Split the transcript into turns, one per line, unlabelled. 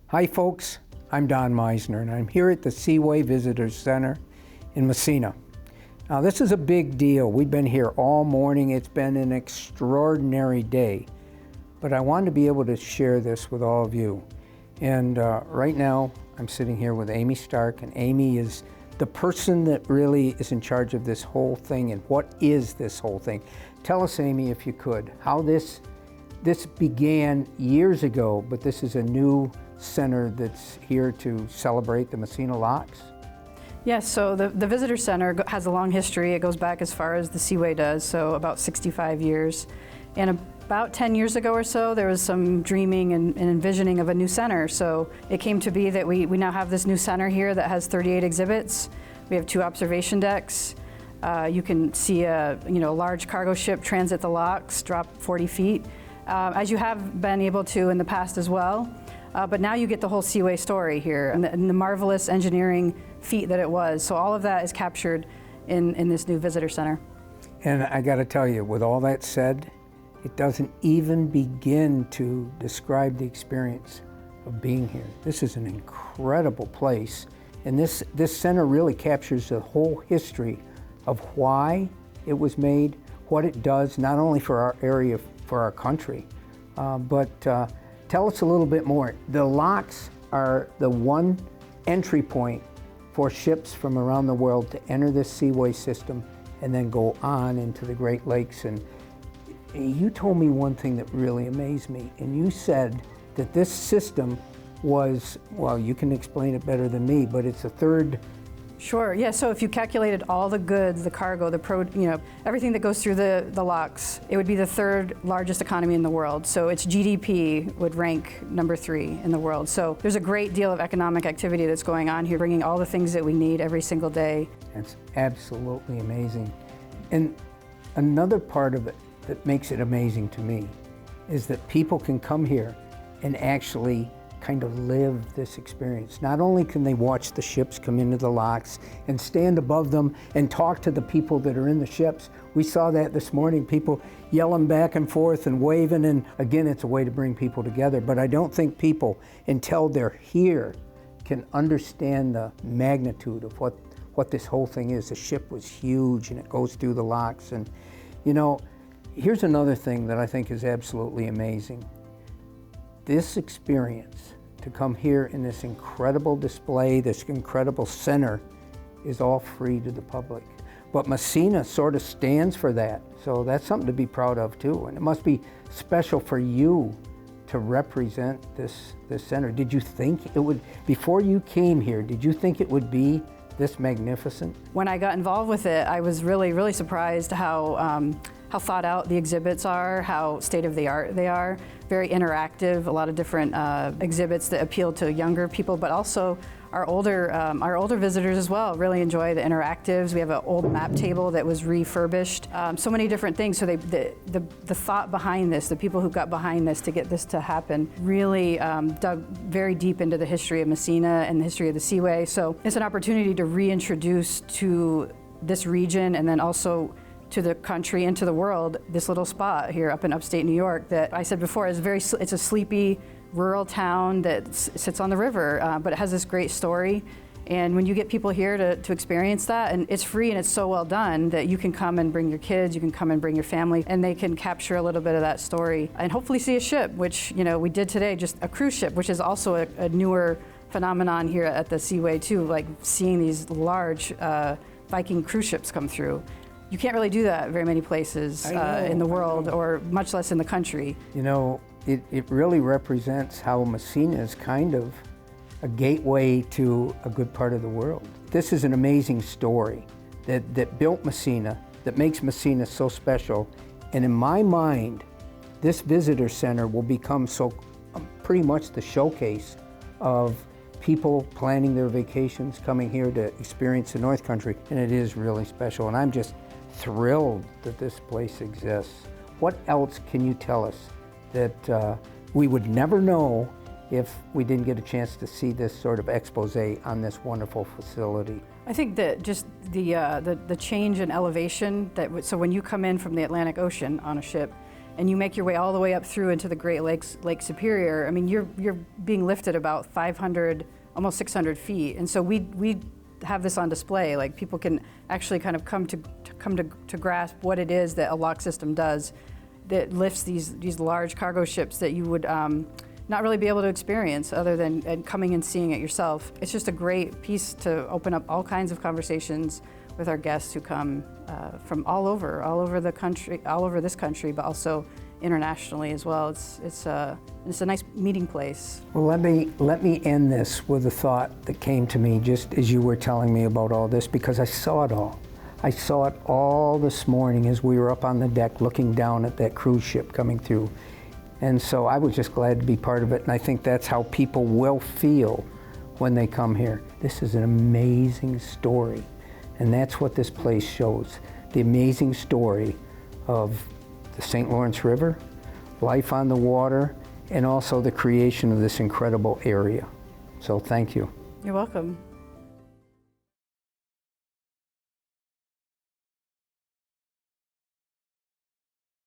Hi folks, I'm Don Meisner and I'm here at the Seaway Visitors Center in Massena. Now this is a big deal. We've been here all morning. It's been an extraordinary day, but I wanted to be able to share this with all of you. And right now I'm sitting here with Amy Stark, and Amy is the person that really is in charge of this whole thing. And what is this whole thing? Tell us, Amy, if you could, how this began years ago, but this is a new center that's here to celebrate the Massena Locks.
Yes, so the Visitor Center has a long history. It goes back as far as the Seaway does, so about 65 years. And about 10 years ago or so, there was some dreaming and envisioning of a new center. So it came to be that we now have this new center here that has 38 exhibits. We have 2 observation decks. You can see a large cargo ship transit the locks, drop 40 feet, as you have been able to in the past as well. But now you get the whole Seaway story here and the marvelous engineering feat that it was. So all of that is captured in this new visitor center.
And I got to tell you, with all that said, it doesn't even begin to describe the experience of being here. This is an incredible place. And this center really captures the whole history of why it was made, what it does, not only for our area, for our country, but tell us a little bit more. The locks are the one entry point for ships from around the world to enter this seaway system and then go on into the Great Lakes. And you told me one thing that really amazed me, and you said that this system was, well, you can explain it better than me, but it's a third.
Sure, yeah, so if you calculated all the goods, the cargo, everything that goes through the locks, it would be the 3rd largest economy in the world. So its GDP would rank number 3 in the world. So there's a great deal of economic activity that's going on here, bringing all the things that we need every single day.
It's absolutely amazing. And another part of it that makes it amazing to me is that people can come here and actually kind of live this experience. Not only can they watch the ships come into the locks and stand above them and talk to the people that are in the ships. We saw that this morning, people yelling back and forth and waving, and again, it's a way to bring people together. But I don't think people, until they're here, can understand the magnitude of what this whole thing is. The ship was huge and it goes through the locks. And here's another thing that I think is absolutely amazing. This experience, to come here in this incredible display, this incredible center, is all free to the public. But Massena sort of stands for that. So that's something to be proud of too. And it must be special for you to represent this center. Did you think it would, before you came here, did you think it would be this magnificent?
When I got involved with it, I was really, really surprised how thought out the exhibits are, how state-of-the-art they are. Very interactive, a lot of different exhibits that appeal to younger people, but also our older visitors as well really enjoy the interactives. We have an old map table that was refurbished. So many different things. So the thought behind this, the people who got behind this to get this to happen, really dug very deep into the history of Massena and the history of the Seaway. So it's an opportunity to reintroduce to this region, and then also to the country and to the world, this little spot here up in upstate New York that I said before is it's a sleepy rural town that sits on the river, but it has this great story. And when you get people here to experience that, and it's free and it's so well done that you can come and bring your kids, you can come and bring your family, and they can capture a little bit of that story and hopefully see a ship, which we did today, just a cruise ship, which is also a newer phenomenon here at the Seaway too, like seeing these large Viking cruise ships come through. You can't really do that very many places in the world, or much less in the country.
It really represents how Massena is kind of a gateway to a good part of the world. This is an amazing story that built Massena, that makes Massena so special. And in my mind, this visitor center will become pretty much the showcase of people planning their vacations, coming here to experience the North Country, and it is really special. And I'm just thrilled that this place exists. What else can you tell us that we would never know if we didn't get a chance to see this sort of expose on this wonderful facility?
I think that just the change in elevation, so when you come in from the Atlantic Ocean on a ship, and you make your way all the way up through into the Great Lakes, Lake Superior, I mean, you're being lifted about 500, almost 600 feet. And so we have this on display. Like, people can actually kind of come to grasp what it is that a lock system does, that lifts these large cargo ships that you would not really be able to experience other than coming and seeing it yourself. It's just a great piece to open up all kinds of conversations with our guests who come from all over the country, all over this country, but also internationally as well. It's a nice meeting place.
Well, let me end this with a thought that came to me just as you were telling me about all this, because I saw it all. I saw it all this morning as we were up on the deck looking down at that cruise ship coming through. And so I was just glad to be part of it, and I think that's how people will feel when they come here. This is an amazing story, and that's what this place shows. The amazing story of the St. Lawrence River, life on the water, and also the creation of this incredible area. So thank you.
You're welcome.